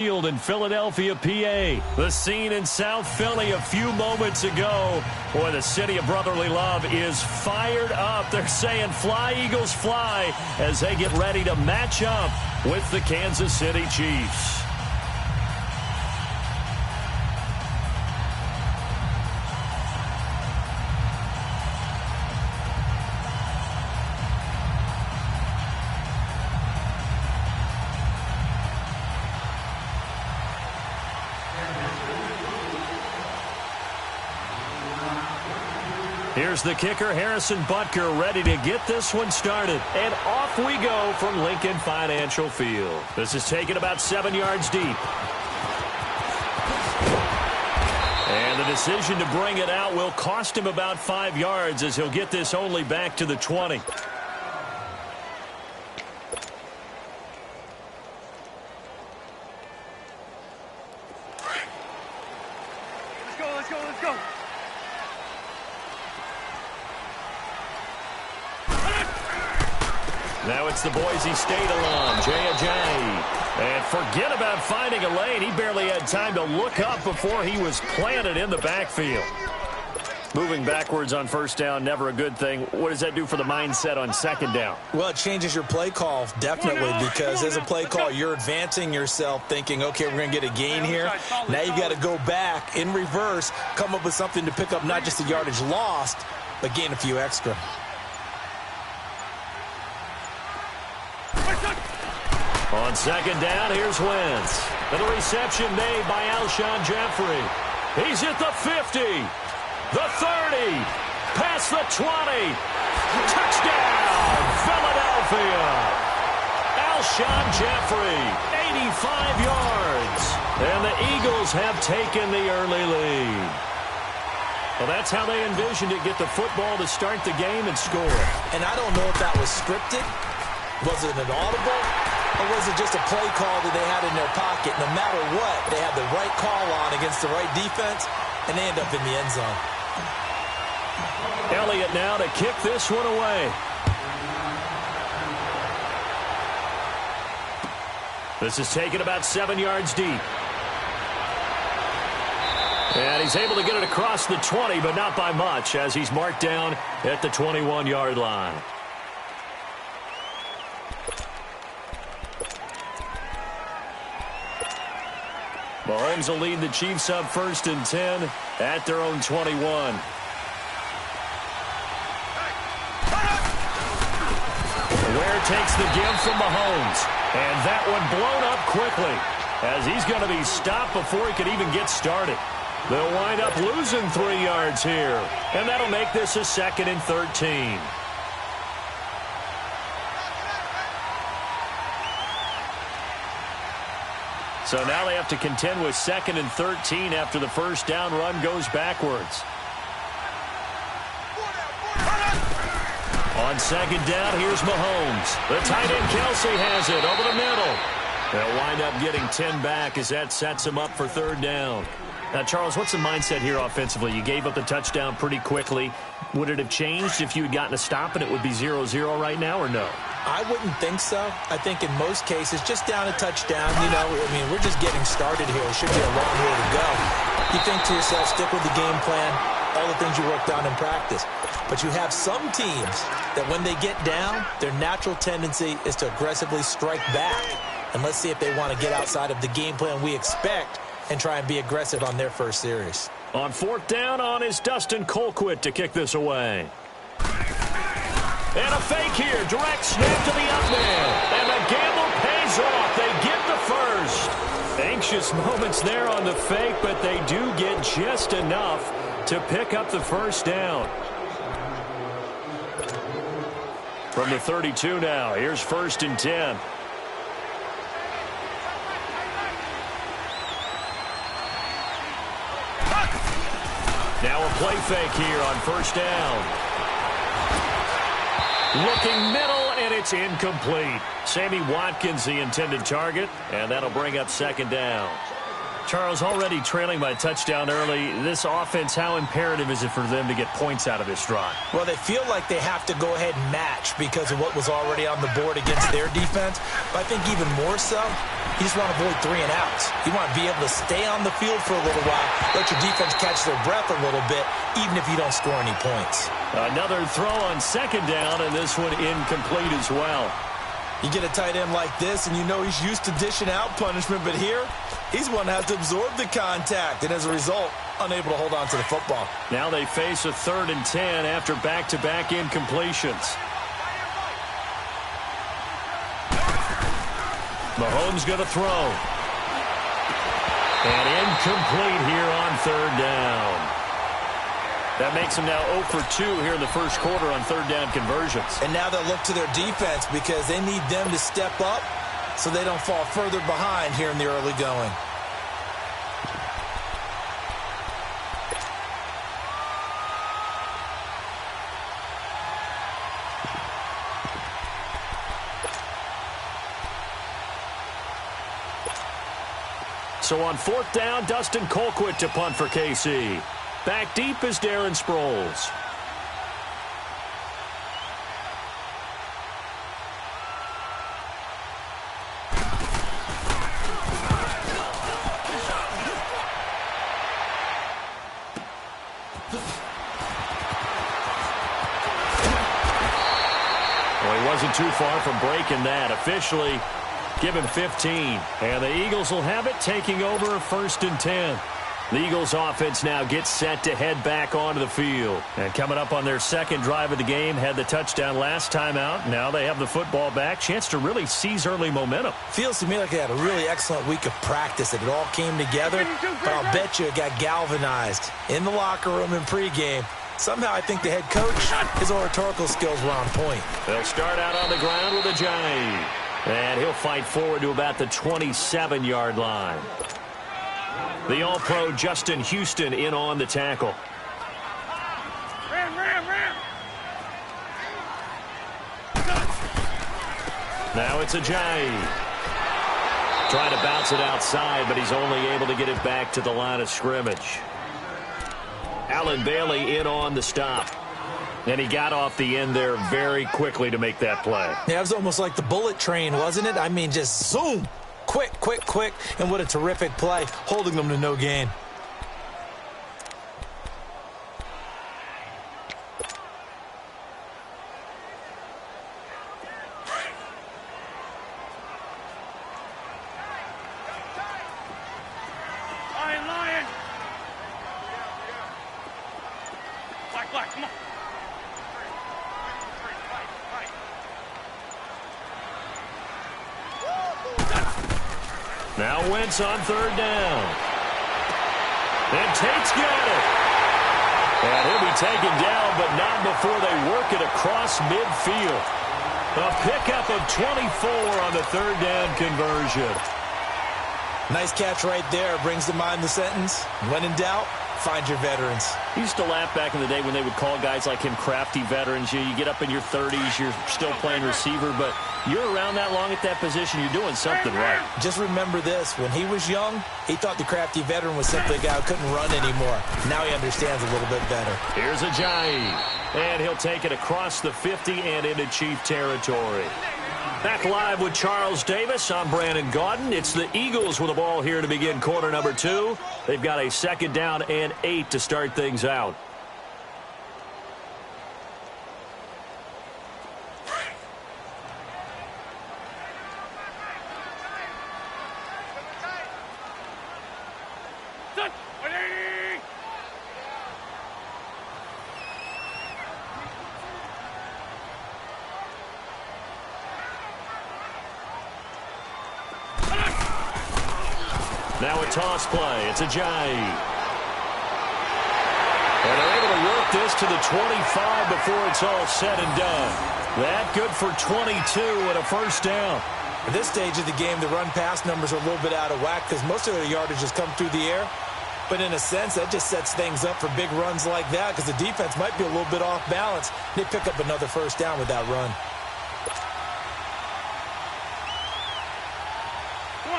Field in Philadelphia, PA. The scene in South Philly a few moments ago. Boy, the city of brotherly love is fired up. They're saying fly, Eagles, fly, as they get ready to match up with the Kansas City Chiefs. Here's the kicker, Harrison Butker, ready to get this one started. And off we go from Lincoln Financial Field. This is taken about 7 yards deep. And the decision to bring it out will cost him about 5 yards as he'll get this only back to the 20. Let's go. Now it's the Boise State alum, Jay Ajayi. And forget about finding a lane. He barely had time to look up before he was planted in the backfield. Moving backwards on first down, never a good thing. What does that do for the mindset on second down? Well, it changes your play call, definitely, because as a play call, you're advancing yourself thinking, okay, we're going to get a gain here. Now you've got to go back in reverse, come up with something to pick up not just the yardage lost, but gain a few extra. On second down, here's Wentz. And a reception made by Alshon Jeffrey. He's at the 50, the 30, past the 20. Touchdown, Philadelphia. Alshon Jeffrey, 85 yards. And the Eagles have taken the early lead. Well, that's how they envisioned it, get the football to start the game and score. And I don't know if that was scripted. Was it an audible? Or was it just a play call that they had in their pocket? No matter what, they had the right call on against the right defense, and they end up in the end zone. Elliott now to kick this one away. This is taken about 7 yards deep. And he's able to get it across the 20, but not by much, as he's marked down at the 21-yard line. Mahomes will lead the Chiefs up 1st and 10 at their own 21. Ware takes the give from Mahomes. And that one blown up quickly as he's going to be stopped before he could even get started. They'll wind up losing 3 yards here. And that'll make this a 2nd and 13. So now they have to contend with 2nd and 13 after the first down run goes backwards. On second down, here's Mahomes. The tight end Kelsey has it over the middle. They'll wind up getting 10 back as that sets them up for 3rd down. Now, Charles, what's the mindset here offensively? You gave up the touchdown pretty quickly. Would it have changed if you had gotten a stop and it would be 0-0 right now, or no? I wouldn't think so. I think in most cases, just down a touchdown, we're just getting started here. It should be a long way to go. You think to yourself, stick with the game plan, all the things you worked on in practice. But you have some teams that when they get down, their natural tendency is to aggressively strike back. And let's see if they want to get outside of the game plan we expect and try and be aggressive on their first series. On 4th down on is Dustin Colquitt to kick this away. And a fake here. Direct snap to the up man. And the gamble pays off. They get the first. Anxious moments there on the fake, but they do get just enough to pick up the first down. From the 32 now, here's 1st and 10. Now a play fake here on 1st down. Looking middle, and it's incomplete. Sammy Watkins, the intended target, and that'll bring up 2nd down. Charles, already trailing by touchdown early. This offense, how imperative is it for them to get points out of this drive? Well, they feel like they have to go ahead and match because of what was already on the board against their defense. But I think even more so, You just want to avoid 3 and outs. You want to be able to stay on the field for a little while, let your defense catch their breath a little bit, even if you don't score any points. Another throw on second down, and this one incomplete as well. You get a tight end like this, and you know he's used to dishing out punishment, but here, he's one that has to absorb the contact, and as a result, unable to hold on to the football. Now they face a 3rd and 10 after back-to-back incompletions. Mahomes going to throw. And incomplete here on 3rd down. That makes them now 0 for 2 here in the first quarter on 3rd down conversions. And now they'll look to their defense because they need them to step up so they don't fall further behind here in the early going. So on 4th down, Dustin Colquitt to punt for KC. Back deep is Darren Sproles. Well, he wasn't too far from breaking that. Officially, give him 15. And the Eagles will have it, taking over 1st and 10. The Eagles offense now gets set to head back onto the field. And coming up on their second drive of the game, had the touchdown last time out. Now they have the football back. Chance to really seize early momentum. Feels to me like they had a really excellent week of practice. It all came together, but I'll bet you it got galvanized in the locker room in pregame. Somehow I think the head coach, his oratorical skills were on point. They'll start out on the ground with a jive. And he'll fight forward to about the 27-yard line. The All-Pro Justin Houston in on the tackle. Now it's a jive. Trying to bounce it outside, but he's only able to get it back to the line of scrimmage. Allen Bailey in on the stop. And he got off the end there very quickly to make that play. Yeah, it was almost like the bullet train, wasn't it? I mean, just zoom. Quick, quick, quick. And what a terrific play, holding them to no gain. Lion. Black, come on. Now Wentz on 3rd down. And Tate's got it. And he'll be taken down, but not before they work it across midfield. A pickup of 24 on the 3rd down conversion. Nice catch right there. Brings to mind the sentence, when in doubt, find your veterans. I used to laugh back in the day when they would call guys like him crafty veterans. You get up in your 30s, you're still playing receiver, but you're around that long at that position, you're doing something right. Just remember this. When he was young, he thought the crafty veteran was simply a guy who couldn't run anymore. Now he understands a little bit better. Here's a jive. And he'll take it across the 50 and into Chief territory. Back live with Charles Davis. I'm Brandon Gaudin. It's the Eagles with the ball here to begin quarter number 2. They've got a 2nd down and 8 to start things out. Now a toss play. It's a jive. And they're able to work this to the 25 before it's all said and done. That good for 22 and a 1st down. At this stage of the game, the run-pass numbers are a little bit out of whack because most of their yardage has come through the air. But in a sense, that just sets things up for big runs like that because the defense might be a little bit off balance. They pick up another 1st down with that run.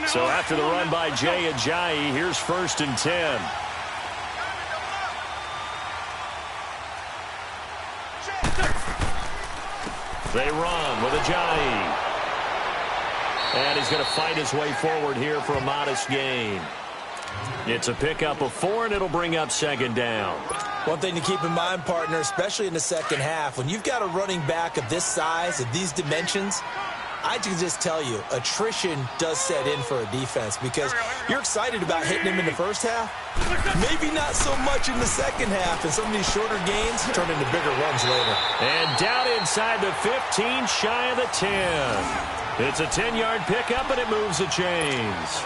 So after the run by Jay Ajayi, here's 1st and 10. They run with Ajayi. And he's going to fight his way forward here for a modest gain. It's a pickup of 4, and it'll bring up second down. One thing to keep in mind, partner, especially in the second half, when you've got a running back of this size, of these dimensions, I can just tell you, attrition does set in for a defense because you're excited about hitting him in the first half. Maybe not so much in the second half, and some of these shorter gains turn into bigger runs later. And down inside the 15, shy of the 10. It's a 10-yard pickup, and it moves the chains.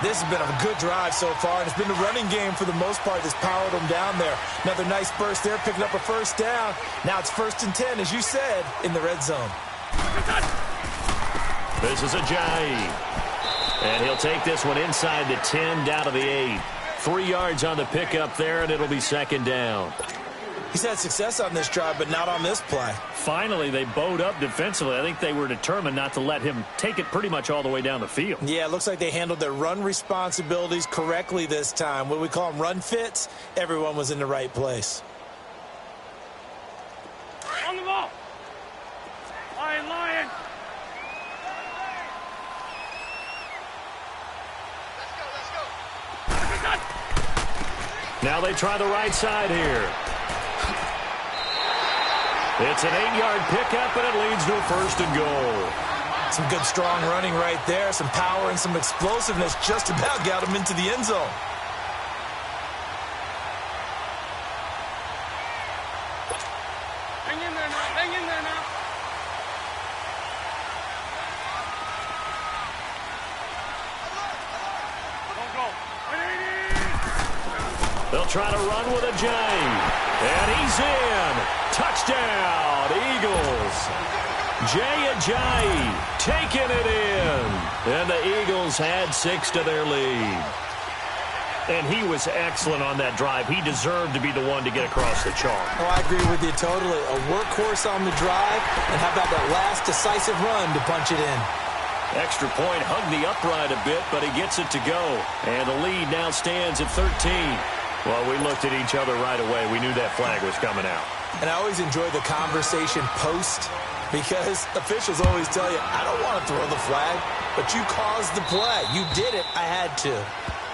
This has been a good drive so far, and it's been the running game for the most part that's powered them down there. Another nice burst there, picking up a first down. Now it's 1st and 10, as you said, in the red zone. This is Ajayi. And he'll take this one inside the 10, down to the 8. 3 yards on the pickup there, and it'll be second down. He's had success on this drive, but not on this play. Finally, they bowed up defensively. I think they were determined not to let him take it pretty much all the way down the field. Yeah, it looks like they handled their run responsibilities correctly this time. What we call them run fits, everyone was in the right place. On the ball. Lion. Let's go. Now they try the right side here. It's an 8-yard pickup, and it leads to a 1st and goal. Some good, strong running right there. Some power and some explosiveness just about got him into the end zone. Hang in there now. Hang in there now. Don't go. They'll try to run with Ajayi. And he's in. Touchdown, Eagles. Jay Ajayi taking it in. And the Eagles had 6 to their lead. And he was excellent on that drive. He deserved to be the one to get across the chalk. Oh, I agree with you totally. A workhorse on the drive. And how about that last decisive run to punch it in? Extra point, hugged the upright a bit, but he gets it to go. And the lead now stands at 13. Well, we looked at each other right away. We knew that flag was coming out. And I always enjoy the conversation post because officials always tell you, I don't want to throw the flag, but you caused the play. You did it. I had to.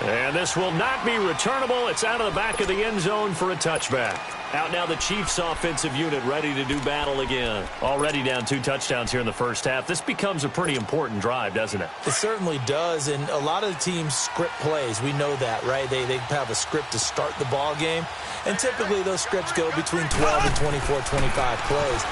And this will not be returnable. It's out of the back of the end zone for a touchback. Out now the Chiefs offensive unit ready to do battle again. Already down 2 touchdowns here in the first half. This becomes a pretty important drive, doesn't it? It certainly does, and a lot of the teams script plays. We know that, right? They have a script to start the ball game, and typically those scripts go between 12 and 24, 25 plays.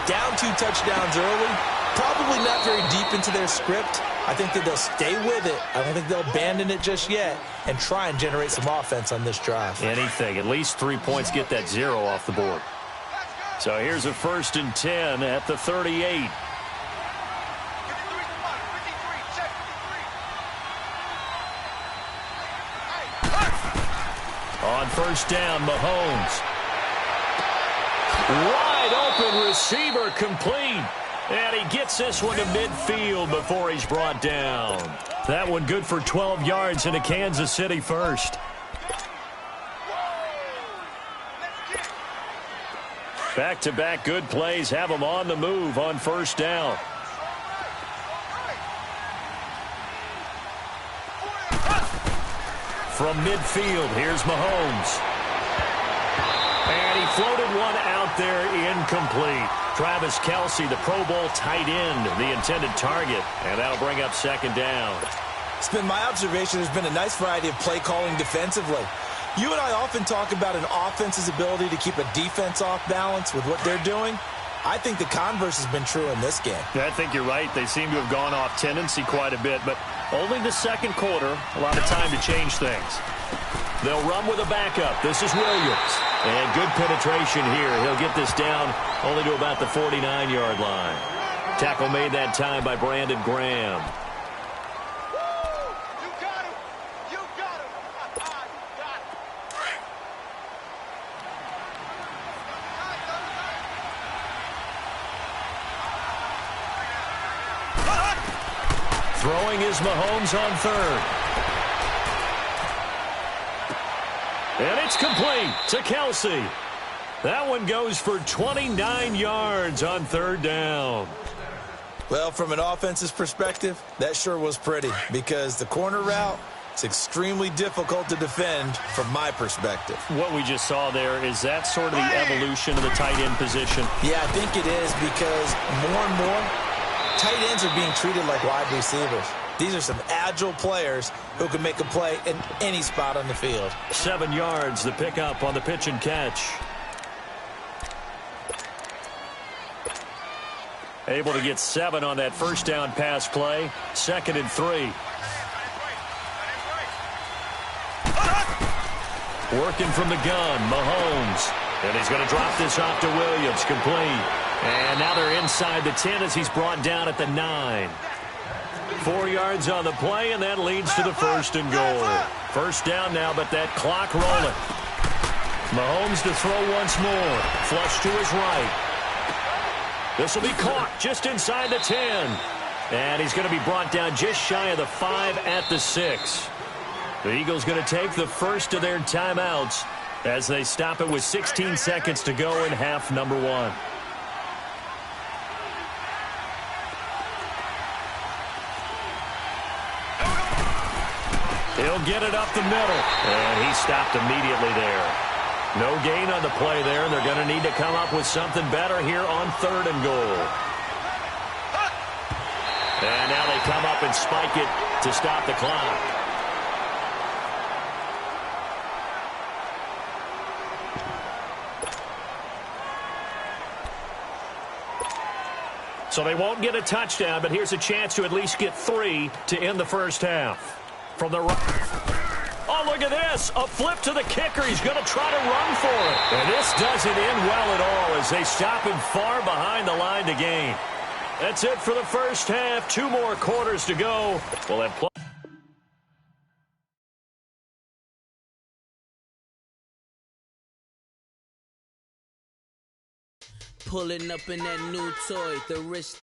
Down 2 touchdowns early, probably not very deep into their script. I think that they'll stay with it. I don't think they'll abandon it just yet and try and generate some offense on this drive. Anything. At least 3 points get that 0 off the board. So here's a 1st and 10 at the 38. On 1st down, Mahomes. Wide open receiver complete. And he gets this one to midfield before he's brought down. That one good for 12 yards into Kansas City first. Back-to-back good plays have him on the move on 1st down. From midfield, here's Mahomes. And he floated one out there incomplete. Travis Kelce, the Pro Bowl tight end, the intended target. And that'll bring up 2nd down. It's been my observation there's been a nice variety of play calling defensively. You and I often talk about an offense's ability to keep a defense off balance with what they're doing. I think the converse has been true in this game. I think you're right. They seem to have gone off tendency quite a bit, but only the 2nd quarter, a lot of time to change things. They'll run with a backup. This is Williams. And good penetration here. He'll get this down only to about the 49-yard line. Tackle made that time by Brandon Graham. Throwing is Mahomes on 3rd. And it's complete to Kelce. That one goes for 29 yards on 3rd down. Well, from an offensive perspective, that sure was pretty because the corner route is extremely difficult to defend from my perspective. What we just saw there, is that sort of the evolution of the tight end position? Yeah, I think it is because more and more, tight ends are being treated like wide receivers. These are some agile players who can make a play in any spot on the field. 7 yards, the pickup on the pitch and catch. Able to get 7 on that first down pass play. 2nd and 3. Working from the gun, Mahomes. And he's going to drop this off to Williams, complete. And now they're inside the 10 as he's brought down at the 9. 4 yards on the play, and that leads to the 1st and goal. First down now, but that clock rolling. Mahomes to throw once more. Flush to his right. This will be caught just inside the 10. And he's going to be brought down just shy of the 5 at the 6. The Eagles going to take the first of their timeouts as they stop it with 16 seconds to go in half number 1. He'll get it up the middle. And he stopped immediately there. No gain on the play there, and they're going to need to come up with something better here on 3rd and goal. And now they come up and spike it to stop the clock. So they won't get a touchdown, but here's a chance to at least get 3 to end the first half. From the right. Oh, look at this. A flip to the kicker. He's going to try to run for it. And this doesn't end well at all as they stop him far behind the line to gain. That's it for the first half. 2 more quarters to go. We'll have pulling up in that new toy, the wrist.